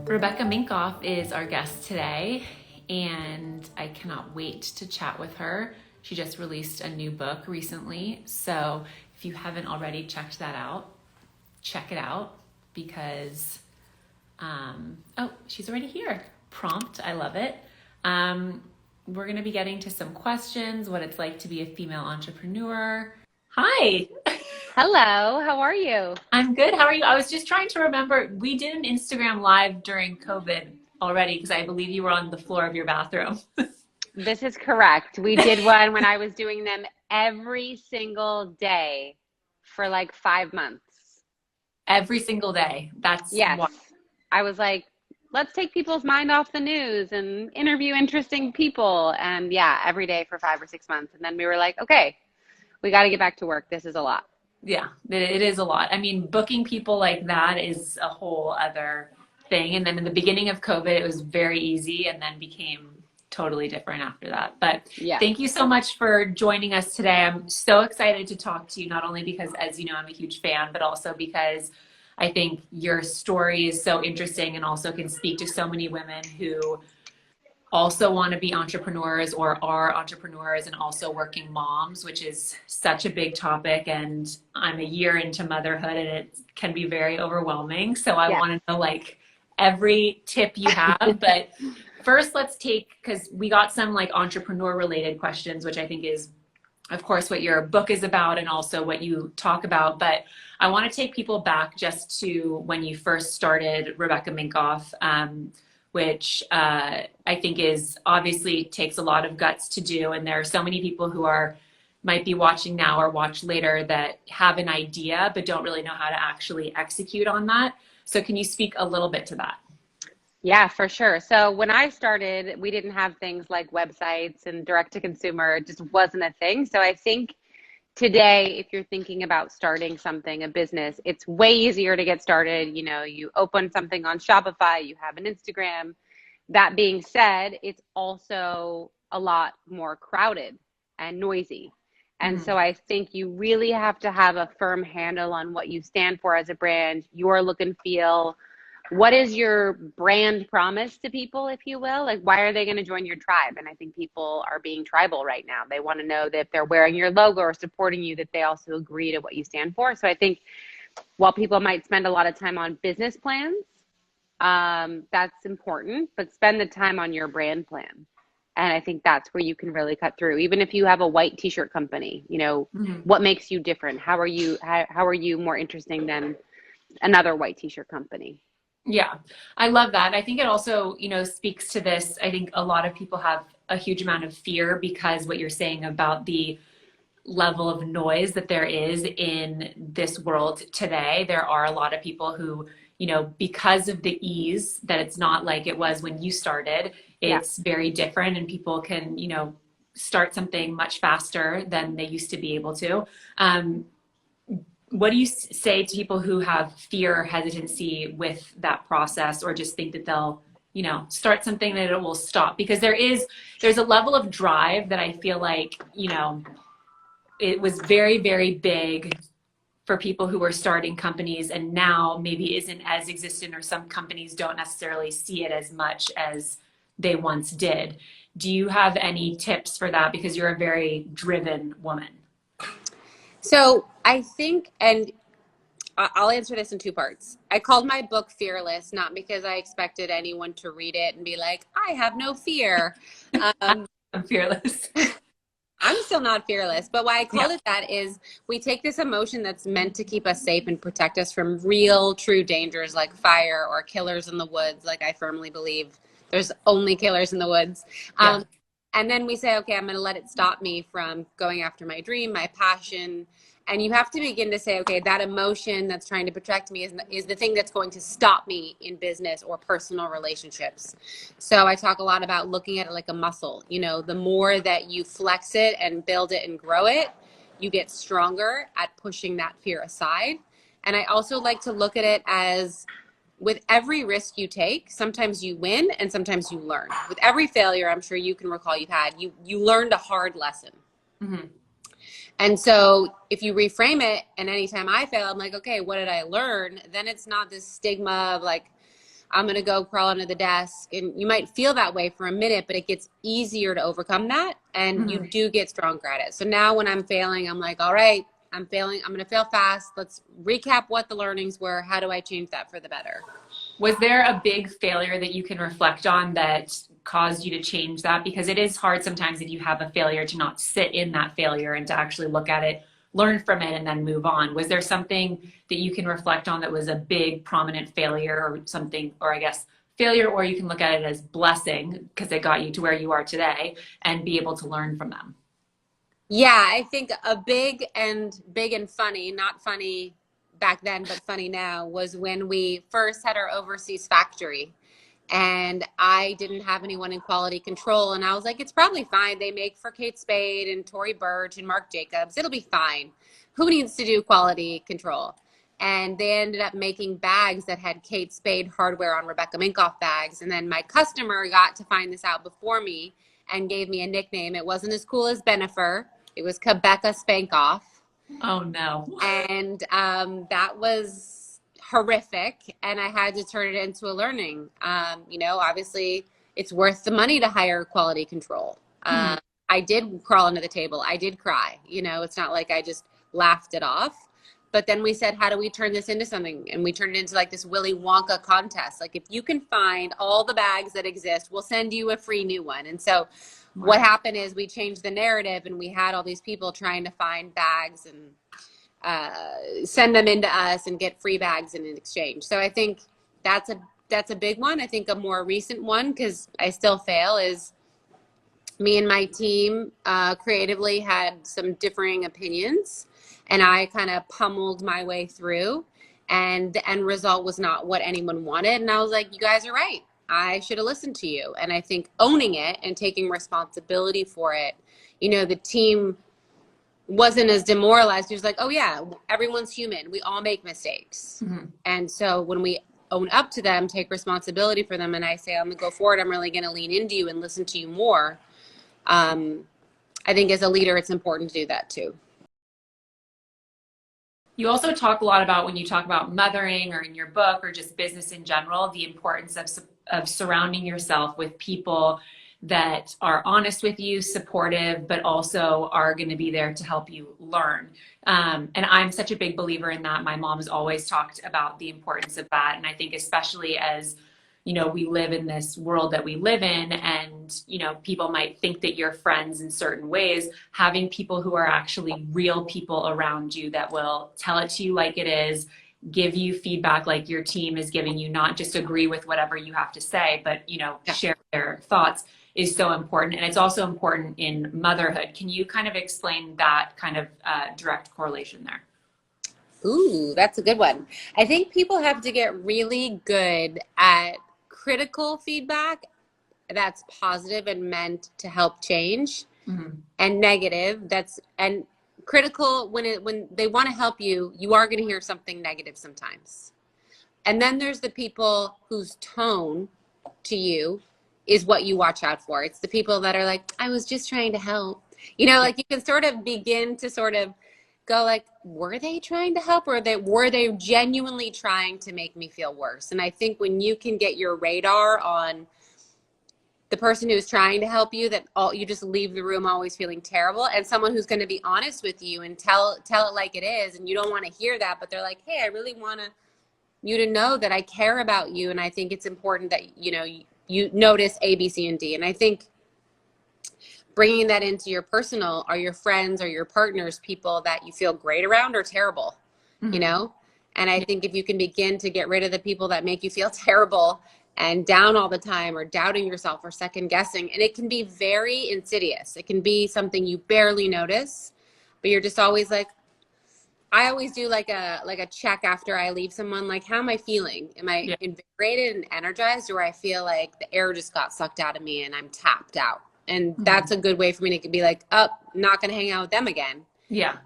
Rebecca Minkoff is our guest today, and I cannot wait to chat with her. She just released a new book recently, so if you haven't already checked that out, check it out because, oh, she's already here. Prompt, I love it. We're going to be getting to some questions, what it's like to be a female entrepreneur. Hi. Hello, how are you? I'm good. How are you? I was just trying to remember, we did an Instagram live during COVID already because I believe you were on the floor of your bathroom. This is correct. We did one when I was doing them every single day for like 5 months. Every single day. That's Yes. why. I was like, let's take people's mind off the news and interview interesting people. And yeah, every day for 5 or 6 months. And then we were like, okay, we got to get back to work. This is a lot. Yeah, it is a lot. I mean, booking people like that is a whole other thing. And then in the beginning of COVID, it was very easy and then became totally different after that. But Yes. thank you so much for joining us today. I'm so excited to talk to you, not only because, as you know, I'm a huge fan, but also because I think your story is so interesting and also can speak to so many women who also want to be entrepreneurs or are entrepreneurs and also working moms, which is such a big topic. And I'm a year into motherhood and it can be very overwhelming. So I Yes. want to know like every tip you have. But first, let's take, because we got some like entrepreneur related questions, which I think is, of course, what your book is about and also what you talk about. But I want to take people back just to when you first started Rebecca Minkoff. Which I think is obviously takes a lot of guts to do. And there are so many people who might be watching now or watch later that have an idea, but don't really know how to actually execute on that. So can you speak a little bit to that? Yeah, for sure. So when I started, we didn't have things like websites and direct to consumer. It just wasn't a thing. So I think today, if you're thinking about starting something, a business, it's way easier to get started. You know, you open something on Shopify, you have an Instagram. That being said, it's also a lot more crowded and noisy. And Mhm. so I think you really have to have a firm handle on what you stand for as a brand, your look and feel. What is your brand promise to people, if you will? Like, why are they going to join your tribe? And I think people are being tribal right now. They want to know that if they're wearing your logo or supporting you, that they also agree to what you stand for. So I think while people might spend a lot of time on business plans, that's important, but spend the time on your brand plan. And I think that's where you can really cut through. Even if you have a white t-shirt company, you know, Mhm. what makes you different? How are you more interesting than another white t-shirt company? Yeah, I love that. I think it also, speaks to this. I think a lot of people have a huge amount of fear because what you're saying about the level of noise that there is in this world today. There are a lot of people who, because of the ease that it's not like it was when you started, Yeah. it's very different and people can, start something much faster than they used to be able to. Um, what do you say to people who have fear or hesitancy with that process or just think that they'll, start something that it will stop? Because there's a level of drive that I feel like, it was very, very big for people who were starting companies and now maybe isn't as existent or some companies don't necessarily see it as much as they once did. Do you have any tips for that? Because you're a very driven woman. So I think, and I'll answer this in two parts. I called my book Fearless, not because I expected anyone to read it and be like, I have no fear. Um, I'm fearless. I'm still not fearless, but why I Yeah. called it that is we take this emotion that's meant to keep us safe and protect us from real, true dangers like fire or killers in the woods. Like I firmly believe there's only killers in the woods. Yeah. Um, and then we say, okay, I'm going to let it stop me from going after my dream, my passion. And you have to begin to say, okay, that emotion that's trying to protect me is the thing that's going to stop me in business or personal relationships. So I talk a lot about looking at it like a muscle. You know, the more that you flex it and build it and grow it, you get stronger at pushing that fear aside. And I also like to look at it as with every risk you take, sometimes you win and sometimes you learn. With every failure, I'm sure you can recall you've had, you learned a hard lesson. Mm-hmm. And so if you reframe it and anytime I fail, I'm like, okay, what did I learn? Then it's not this stigma of like, I'm going to go crawl under the desk. And you might feel that way for a minute, but it gets easier to overcome that. And you do get stronger at it. So now when I'm failing, I'm like, all right, I'm failing. I'm going to fail fast. Let's recap what the learnings were. How do I change that for the better? Was there a big failure that you can reflect on that caused you to change that? Because it is hard sometimes if you have a failure to not sit in that failure and to actually look at it, learn from it, and then move on. Was there something that you can reflect on that was a big prominent failure or something, or I guess failure, or you can look at it as blessing because it got you to where you are today and be able to learn from them? Yeah, I think a big and funny, not funny back then, but funny now, was when we first had our overseas factory and I didn't have anyone in quality control. And I was like, it's probably fine. They make for Kate Spade and Tory Burch and Marc Jacobs. It'll be fine. Who needs to do quality control? And they ended up making bags that had Kate Spade hardware on Rebecca Minkoff bags. And then my customer got to find this out before me and gave me a nickname. It wasn't as cool as Benifer. It was Quebeca Spankoff. Oh no. And that was horrific. And I had to turn it into a learning. Obviously it's worth the money to hire quality control. I did crawl under the table. I did cry. It's not like I just laughed it off. But then we said, how do we turn this into something? And we turned it into like this Willy Wonka contest. Like, if you can find all the bags that exist, we'll send you a free new one. And so what happened is we changed the narrative, and we had all these people trying to find bags and send them into us and get free bags in exchange. So I think that's a big one. I think a more recent one, because I still fail, is me and my team creatively had some differing opinions. And I kind of pummeled my way through, and the end result was not what anyone wanted. And I was like, you guys are right. I should have listened to you. And I think owning it and taking responsibility for it, the team wasn't as demoralized. It was like, oh yeah, everyone's human. We all make mistakes. Mm-hmm. And so when we own up to them, take responsibility for them, and I say, I'm going to go forward, I'm really going to lean into you and listen to you more. I think as a leader, it's important to do that too. You also talk a lot about, when you talk about mothering or in your book or just business in general, the importance of surrounding yourself with people that are honest with you, supportive, but also are going to be there to help you learn. And I'm such a big believer in that. My mom has always talked about the importance of that. And I think especially as we live in this world that we live in, and, people might think that you're friends in certain ways, having people who are actually real people around you that will tell it to you like it is, give you feedback like your team is giving you, not just agree with whatever you have to say, but, share their thoughts, is so important. And it's also important in motherhood. Can you kind of explain that kind of direct correlation there? Ooh, that's a good one. I think people have to get really good at critical feedback that's positive and meant to help change, mm-hmm. and negative and critical when they want to help you, you are going to hear something negative sometimes. And then there's the people whose tone to you is what you watch out for. It's the people that are like, I was just trying to help. Like, you can sort of begin to sort of go like, were they trying to help, or were they genuinely trying to make me feel worse? And I think when you can get your radar on the person who's trying to help you, that you just leave the room always feeling terrible, and someone who's going to be honest with you and tell it like it is, and you don't want to hear that, but they're like, hey, I really want you to know that I care about you, and I think it's important that you notice A, B, C, and D. And I think bringing that into your personal, are your friends or your partners people that you feel great around or terrible, mm-hmm. And I think if you can begin to get rid of the people that make you feel terrible and down all the time, or doubting yourself, or second guessing, and it can be very insidious. It can be something you barely notice, but you're just always like, I always do like a check after I leave someone, like, how am I feeling? Am I invigorated and energized, or I feel like the air just got sucked out of me and I'm tapped out? And mm-hmm. that's a good way for me to be like, oh, not going to hang out with them again. Yeah.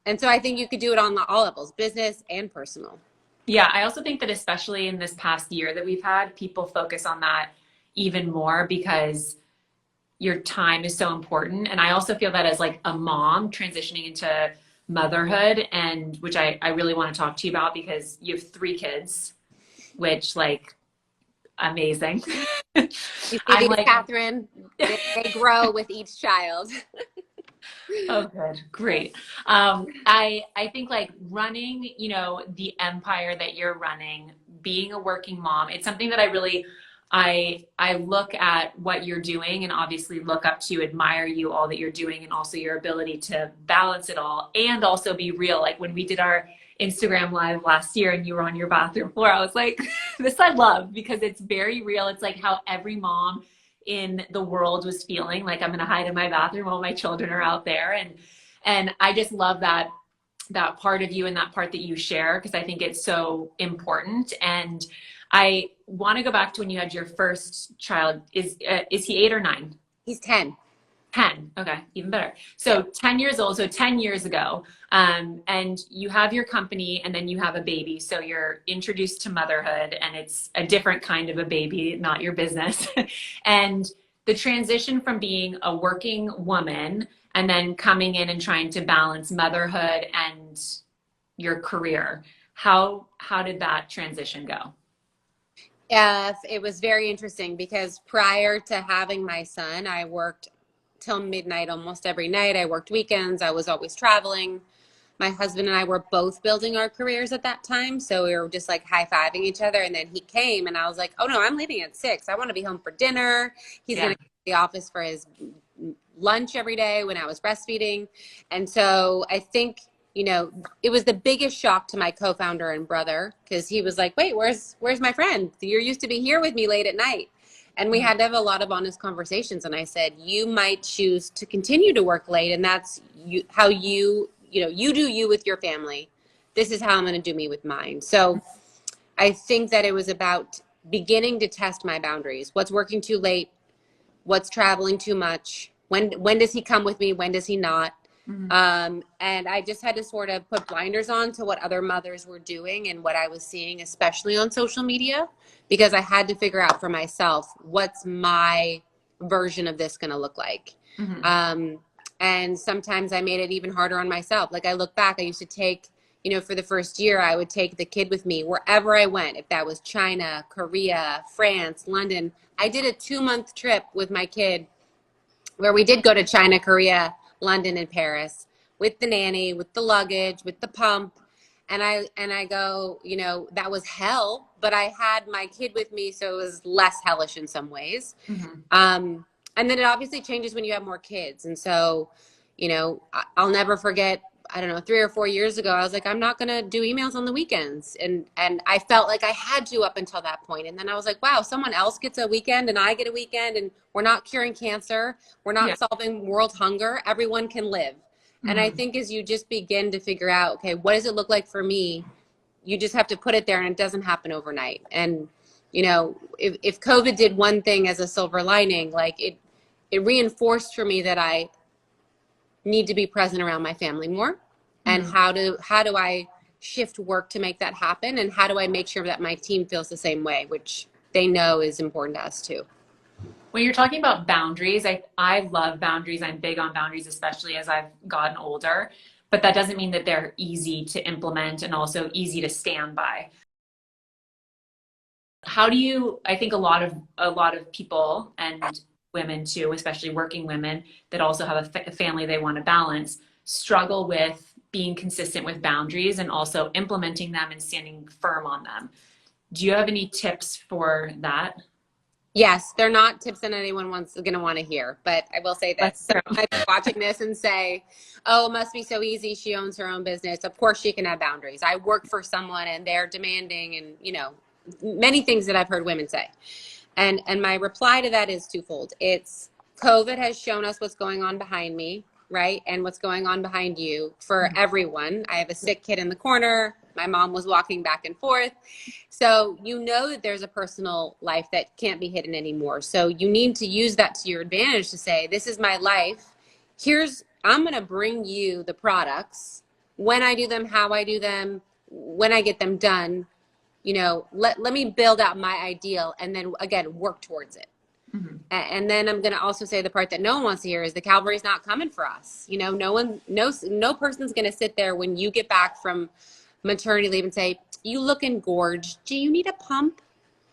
And so I think you could do it on all levels, business and personal. Yeah. I also think that especially in this past year that we've had, people focus on that even more because your time is so important. And I also feel that as like a mom transitioning into motherhood, and which I really want to talk to you about, because you have 3 kids, which, like, amazing. You see I'm these, like, Katherine, they grow with each child. oh, good. Great. I think like running, you know, the empire that you're running, being a working mom, it's something that I really, I look at what you're doing and obviously look up to, admire you, all that you're doing, and also your ability to balance it all and also be real. Like when we did our Instagram live last year and you were on your bathroom floor, I was like, this I love because it's very real. It's like how every mom in the world was feeling, like I'm going to hide in my bathroom while my children are out there. And I just love that part of you and that part that you share, because I think it's so important. And I want to go back to when you had your first child. Is he 8 or 9? He's 10. 10. Okay, even better. Yeah. So 10 years old, so 10 years ago, and you have your company and then you have a baby. So you're introduced to motherhood and it's a different kind of a baby, not your business. And the transition from being a working woman and then coming in and trying to balance motherhood and your career. How did that transition go? It was very interesting because prior to having my son, I worked till midnight almost every night. I worked weekends. I was always traveling. My husband and I were both building our careers at that time. So we were just like high-fiving each other. And then he came and I was like, oh no, I'm leaving at 6. I want to be home for dinner. He's going to go to the office for his lunch every day when I was breastfeeding. And so I think, you know, it was the biggest shock to my co-founder and brother because he was like, wait, where's my friend? You're used to be here with me late at night. And we had to have a lot of honest conversations. And I said, you might choose to continue to work late. And that's how you do you with your family. This is how I'm going to do me with mine. So I think that it was about beginning to test my boundaries. What's working too late? What's traveling too much? When does he come with me? When does he not? And I just had to sort of put blinders on to what other mothers were doing and what I was seeing, especially on social media, because I had to figure out for myself, what's my version of this going to look like? And sometimes I made it even harder on myself. Like I look back, I used to take, you know, for the first year, I would take the kid with me wherever I went. If that was China, Korea, France, London, I did a 2-month trip with my kid where we did go to China, Korea, London, and Paris with the nanny, with the luggage, with the pump. And I go, you know, that was hell, but I had my kid with me, so it was less hellish in some ways. And then it obviously changes when you have more kids. And so, you know, I'll never forget, I don't know, 3 or 4 years ago, I was like, I'm not going to do emails on the weekends. And I felt like I had to up until that point. And then I was like, wow, someone else gets a weekend and I get a weekend, and we're not curing cancer. We're not solving world hunger. Everyone can live. And I think as you just begin to figure out, okay, what does it look like for me? You just have to put it there, and it doesn't happen overnight. And, you know, if COVID did one thing as a silver lining, like it reinforced for me that I need to be present around my family more. And how do I shift work to make that happen? And how do I make sure that my team feels the same way, which they know is important to us too. When you're talking about boundaries, I love boundaries. I'm big on boundaries, especially as I've gotten older, but that doesn't mean that they're easy to implement and also easy to stand by. How do you, I think a lot of people and women too, especially working women that also have a family they want to balance, struggle with being consistent with boundaries and also implementing them and standing firm on them. Do you have any tips for that? Yes, they're not tips that anyone going to want to hear, but I will say this. So I'm watching this and say, oh, it must be so easy. She owns her own business. Of course she can have boundaries. I work for someone and they're demanding, and, you know, many things that I've heard women say. And my reply to that is twofold. It's COVID has shown us what's going on behind me, right? And what's going on behind you for everyone. I have a sick kid in the corner. My mom was walking back and forth. So you know that there's a personal life that can't be hidden anymore. So you need to use that to your advantage to say, this is my life. I'm going to bring you the products when I do them, how I do them, when I get them done. You know, let me build out my ideal and then again, work towards it. And then I'm going to also say the part that no one wants to hear is the cavalry's not coming for us. You know, no person's going to sit there when you get back from maternity leave and say, you look engorged. Do you need a pump?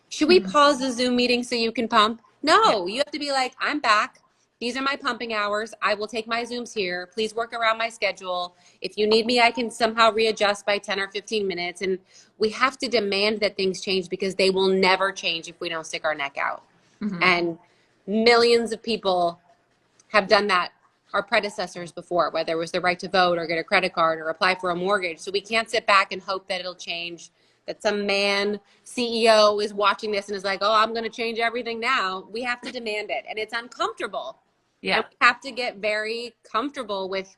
Should we pause the Zoom meeting so you can pump? No, you have to be like, I'm back. These are my pumping hours. I will take my Zooms here. Please work around my schedule. If you need me, I can somehow readjust by 10 or 15 minutes. And we have to demand that things change because they will never change if we don't stick our neck out. Mm-hmm. And millions of people have done that, our predecessors before, whether it was the right to vote or get a credit card or apply for a mortgage. So we can't sit back and hope that it'll change, that some man CEO is watching this and is like, oh, I'm going to change everything now. We have to demand it. And it's uncomfortable. Yeah. And we have to get very comfortable with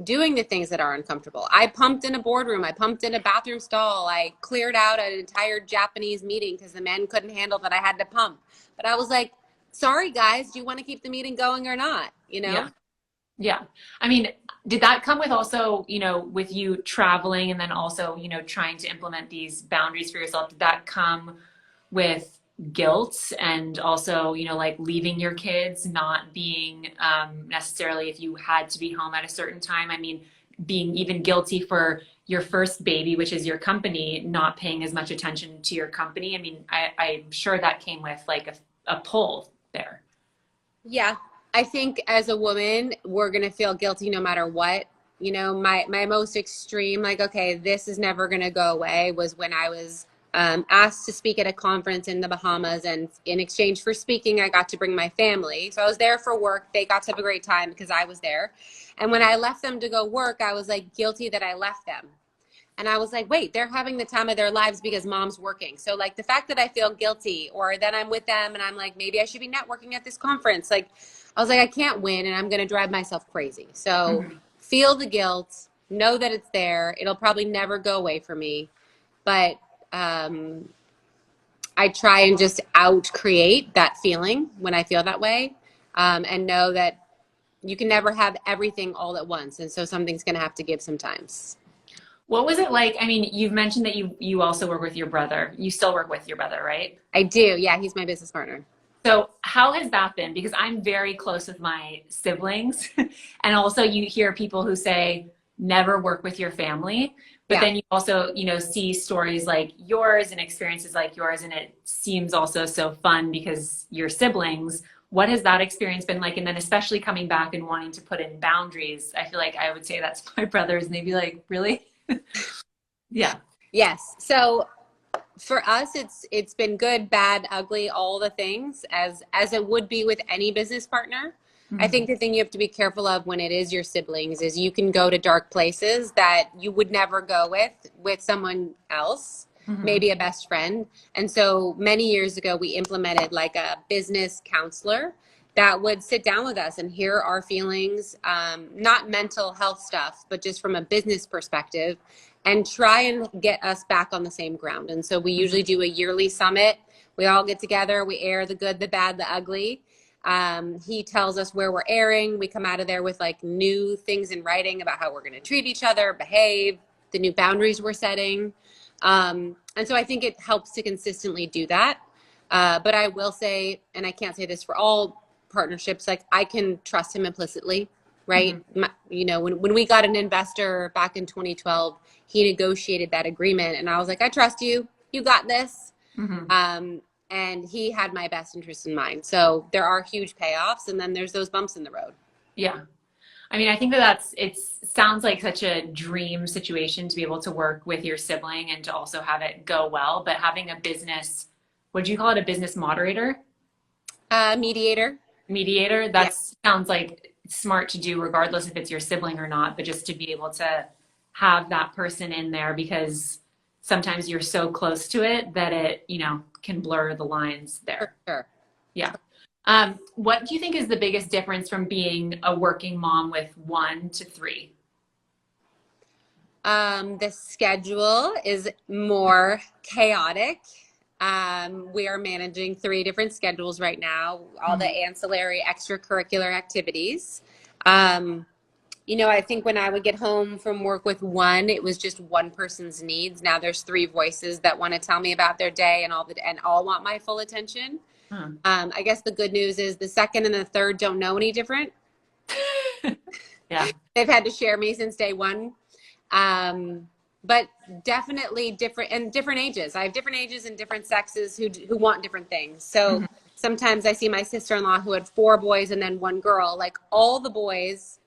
doing the things that are uncomfortable. I pumped in a boardroom. I pumped in a bathroom stall. I cleared out an entire Japanese meeting because the men couldn't handle that I had to pump. But I was like, sorry, guys, do you want to keep the meeting going or not? You know? Yeah. Yeah. I mean, did that come with also, with you traveling and then also, trying to implement these boundaries for yourself? Did that come with guilt and also, like leaving your kids, not being necessarily if you had to be home at a certain time? I mean, being even guilty for your first baby, which is your company, not paying as much attention to your company. I mean, I'm sure that came with like a pull there. Yeah. I think as a woman, we're going to feel guilty no matter what. My most extreme, like, okay, this is never going to go away, was when I was asked to speak at a conference in the Bahamas. And in exchange for speaking, I got to bring my family. So I was there for work. They got to have a great time because I was there. And when I left them to go work, I was like guilty that I left them. And I was like, wait, they're having the time of their lives because mom's working. So like the fact that I feel guilty, or that I'm with them and I'm like, maybe I should be networking at this conference. Like, I was like, I can't win and I'm going to drive myself crazy. So feel the guilt, know that it's there. It'll probably never go away for me. But I try and just out create that feeling when I feel that way, and know that you can never have everything all at once. And so something's going to have to give sometimes. What was it like? I mean, you've mentioned that you also work with your brother. You still work with your brother, right? I do. Yeah, he's my business partner. So how has that been? Because I'm very close with my siblings. And also you hear people who say, never work with your family. But then you also, see stories like yours and experiences like yours. And it seems also so fun because you're siblings. What has that experience been like? And then especially coming back and wanting to put in boundaries. I feel like I would say that to my brothers and they'd be like, really? Yeah. Yes. So for us, it's been good, bad, ugly, all the things, as it would be with any business partner. I think the thing you have to be careful of when it is your siblings is you can go to dark places that you would never go with someone else, maybe a best friend. And so many years ago, we implemented like a business counselor that would sit down with us and hear our feelings, not mental health stuff, but just from a business perspective, and try and get us back on the same ground. And so we usually do a yearly summit. We all get together, we air the good, the bad, the ugly. He tells us where we're erring. We come out of there with like new things in writing about how we're going to treat each other, behave, the new boundaries we're setting. And so I think it helps to consistently do that. But I will say, and I can't say this for all partnerships, like I can trust him implicitly, right? When we got an investor back in 2012, he negotiated that agreement and I was like, I trust you, you got this. And he had my best interest in mind. So there are huge payoffs and then there's those bumps in the road. Yeah. I mean, I think it sounds like such a dream situation to be able to work with your sibling and to also have it go well, but having a business, would you call it a business moderator? Mediator. Mediator. That sounds like smart to do regardless if it's your sibling or not, but just to be able to have that person in there because sometimes you're so close to it that it, can blur the lines there. For sure. Yeah. What do you think is the biggest difference from being a working mom with 1 to 3? The schedule is more chaotic. We are managing 3 different schedules right now, all the ancillary extracurricular activities. I think when I would get home from work with 1, it was just one person's needs. Now there's 3 voices that want to tell me about their day and all want my full attention. I guess the good news is the second and the third don't know any different. Yeah. They've had to share me since day 1. but definitely different and different ages. I have different ages and different sexes who want different things. So sometimes I see my sister-in-law who had 4 boys and then 1 girl, like all the boys.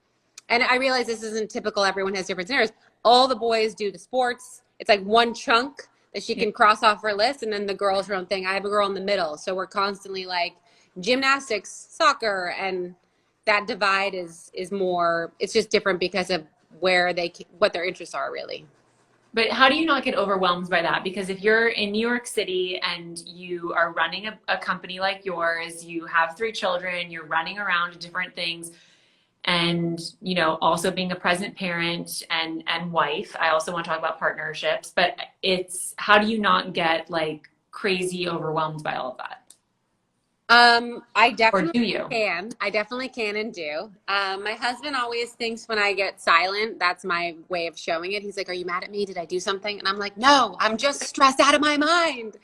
And I realize this isn't typical. Everyone has different scenarios. All the boys do the sports. It's like one chunk that she can cross off her list. And then the girl's her own thing. I have a girl in the middle. So we're constantly like gymnastics, soccer, and that divide is more, it's just different because of what their interests are really. But how do you not get overwhelmed by that? Because if you're in New York City and you are running a company like yours, you have 3 children, you're running around to different things, and also being a present parent and wife. I also want to talk about partnerships, but it's, how do you not get like crazy overwhelmed by all of that? I definitely Or do you? can. I definitely can and do. My husband always thinks when I get silent, that's my way of showing it. He's like, "Are you mad at me? Did I do something?" And I'm like, "No, I'm just stressed out of my mind."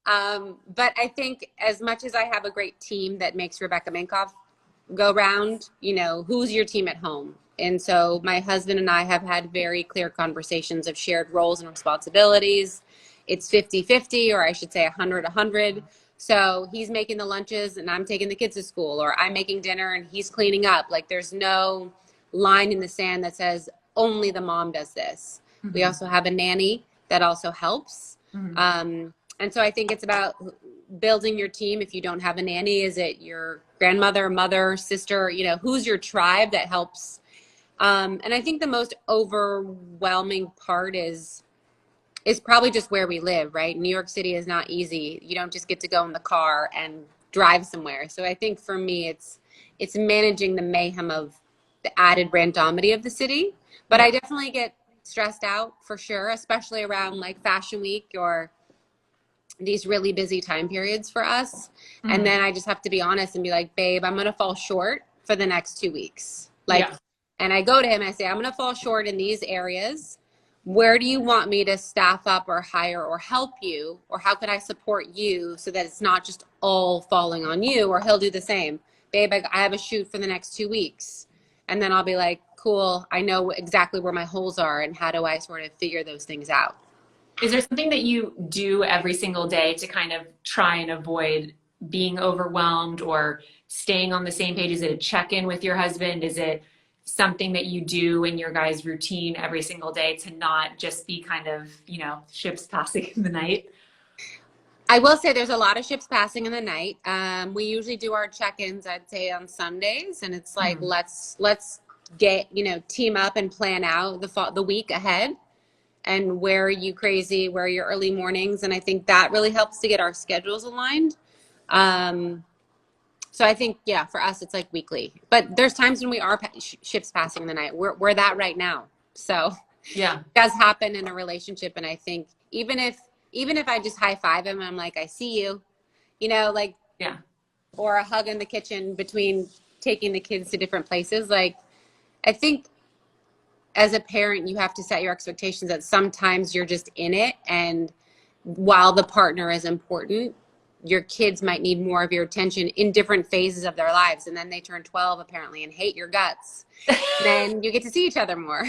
But I think as much as I have a great team that makes Rebecca Minkoff go round, who's your team at home? And so my husband and I have had very clear conversations of shared roles and responsibilities. It's 50-50, or I should say 100-100. So he's making the lunches and I'm taking the kids to school, or I'm making dinner and he's cleaning up. Like there's no line in the sand that says only the mom does this. We also have a nanny that also helps. And so I think it's about building your team. If you don't have a nanny, is it your grandmother, mother, sister, who's your tribe that helps? And I think the most overwhelming part is probably just where we live, right? New York City is not easy. You don't just get to go in the car and drive somewhere. So I think for me, it's managing the mayhem of the added randomity of the city. But I definitely get stressed out for sure, especially around like Fashion Week or these really busy time periods for us. And then I just have to be honest and be like, "Babe, I'm going to fall short for the next 2 weeks." And I go to him and I say, "I'm going to fall short in these areas. Where do you want me to staff up or hire or help you? Or how can I support you so that it's not just all falling on you?" Or he'll do the same. "Babe, I have a shoot for the next 2 weeks." And then I'll be like, "Cool. I know exactly where my holes are and how do I sort of figure those things out." Is there something that you do every single day to kind of try and avoid being overwhelmed or staying on the same page? Is it a check-in with your husband? Is it something that you do in your guys' routine every single day to not just be kind of, ships passing in the night? I will say there's a lot of ships passing in the night. We usually do our check-ins, I'd say, on Sundays, and it's like let's get team up and plan out the week ahead, and where are you crazy, where are your early mornings, and I think that really helps to get our schedules aligned. So I think, for us, it's like weekly. But there's times when we are ships passing in the night. We're that right now. So it does happen in a relationship. And I think even if I just high five him, I'm like, "I see you," or a hug in the kitchen between taking the kids to different places. Like, I think as a parent, you have to set your expectations that sometimes you're just in it. And while the partner is important, your kids might need more of your attention in different phases of their lives. And then they turn 12 apparently and hate your guts. Then you get to see each other more.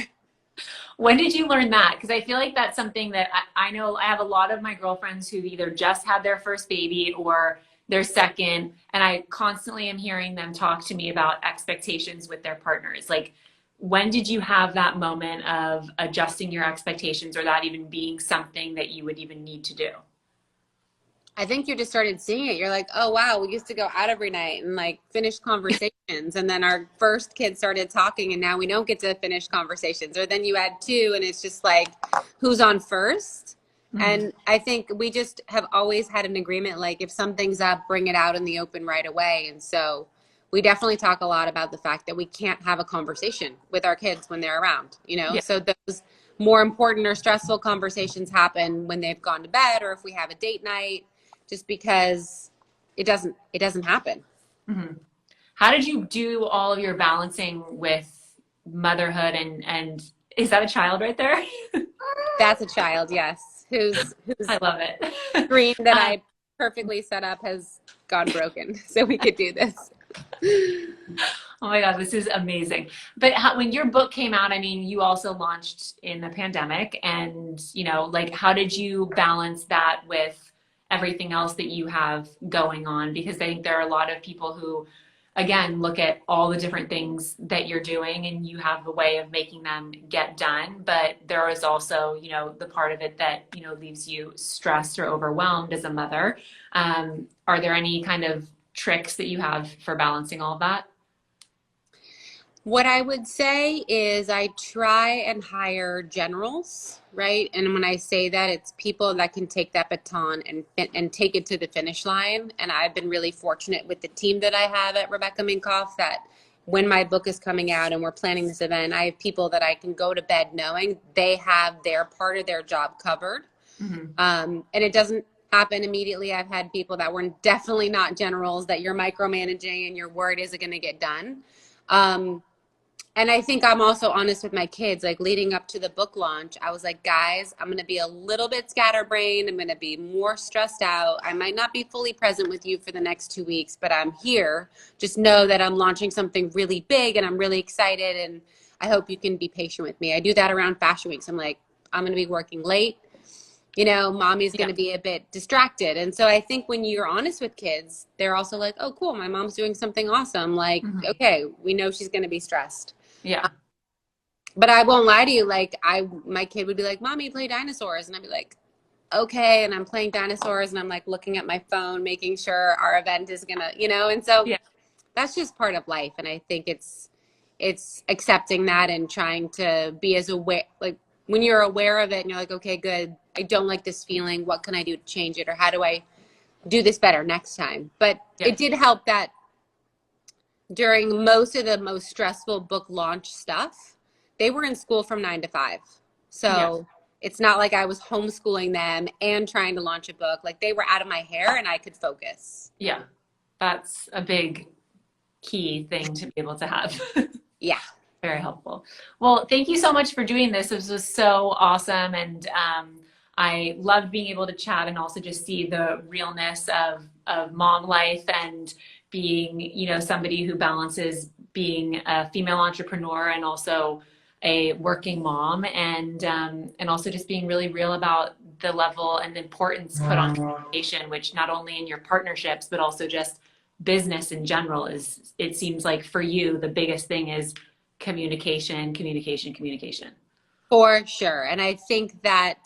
When did you learn that? Because I feel like that's something that I know I have a lot of my girlfriends who either just had their first baby or their second, and I constantly am hearing them talk to me about expectations with their partners. Like, when did you have that moment of adjusting your expectations, or that even being something that you would even need to do? I think you just started seeing it. You're like, "Oh, wow, we used to go out every night and like finish conversations." And then our first kid started talking and now we don't get to finish conversations. Or then you add 2 and it's just like, who's on first? And I think we just have always had an agreement, like if something's up, bring it out in the open right away. And so we definitely talk a lot about the fact that we can't have a conversation with our kids when they're around, So those more important or stressful conversations happen when they've gone to bed or if we have a date night. Just because it doesn't happen. How did you do all of your balancing with motherhood and is that a child right there? That's a child, yes. Who's I love it. screen that I perfectly set up has gone broken, so we could do this. Oh my God, this is amazing. But when your book came out, I mean, you also launched in the pandemic, and, like, how did you balance that with everything else that you have going on? Because I think there are a lot of people who, again, look at all the different things that you're doing and you have a way of making them get done. But there is also, the part of it that, leaves you stressed or overwhelmed as a mother. Are there any kind of tricks that you have for balancing all of that? What I would say is I try and hire generals, right? And when I say that, it's people that can take that baton and take it to the finish line. And I've been really fortunate with the team that I have at Rebecca Minkoff that when my book is coming out and we're planning this event, I have people that I can go to bed knowing they have their part of their job covered. Mm-hmm. And it doesn't happen immediately. I've had people that were definitely not generals that you're micromanaging and your word isn't going to get done. And I think I'm also honest with my kids, like leading up to the book launch, I was like, guys, I'm going to be a little bit scatterbrained. I'm going to be more stressed out. I might not be fully present with you for the next 2 weeks, but I'm here. Just know that I'm launching something really big and I'm really excited. And I hope you can be patient with me. I do that around Fashion Weeks. I'm like, I'm going to be working late. Mommy's going to be a bit distracted. And so I think when you're honest with kids, they're also like, oh, cool. My mom's doing something awesome. Like, okay, we know she's going to be stressed. Yeah. But I won't lie to you. Like my kid would be like, Mommy, play dinosaurs. And I'd be like, okay. And I'm playing dinosaurs and I'm like looking at my phone, making sure our event is gonna, and so that's just part of life. And I think it's accepting that and trying to be as aware, like when you're aware of it and you're like, okay, good. I don't like this feeling. What can I do to change it? Or how do I do this better next time? But it did help that during most of the most stressful book launch stuff, they were in school from 9 to 5. So it's not like I was homeschooling them and trying to launch a book. Like they were out of my hair and I could focus. Yeah. That's a big key thing to be able to have. Yeah. Very helpful. Well, thank you so much for doing this. This was so awesome. And I loved being able to chat and also just see the realness of mom life and being, somebody who balances being a female entrepreneur and also a working mom, and also just being really real about the level and the importance put on communication, which not only in your partnerships, but also just business in general is, it seems like for you, the biggest thing is communication. For sure. And I think that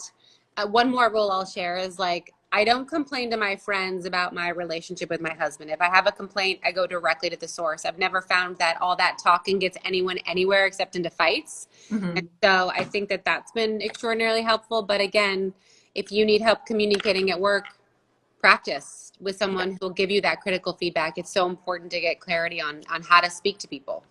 one more rule I'll share is like, I don't complain to my friends about my relationship with my husband. If I have a complaint, I go directly to the source. I've never found that all that talking gets anyone anywhere except into fights. And so I think that that's been extraordinarily helpful. But again, if you need help communicating at work, practice with someone who will give you that critical feedback. It's so important to get clarity on how to speak to people.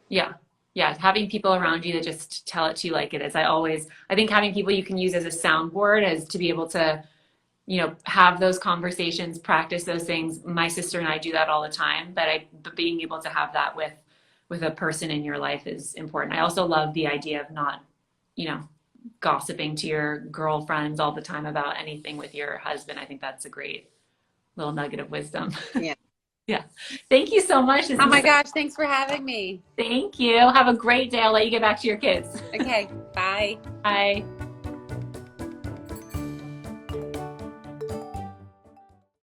Yeah. Having people around you that just tell it to you like it is. I think having people you can use as a soundboard as to be able to, have those conversations, practice those things. My sister and I do that all the time, but being able to have that with a person in your life is important. I also love the idea of not, gossiping to your girlfriends all the time about anything with your husband. I think that's a great little nugget of wisdom. Yeah. Yeah. Thank you so much. Oh my gosh. Thanks for having me. Thank you. Have a great day. I'll let you get back to your kids. Okay. Bye. Bye.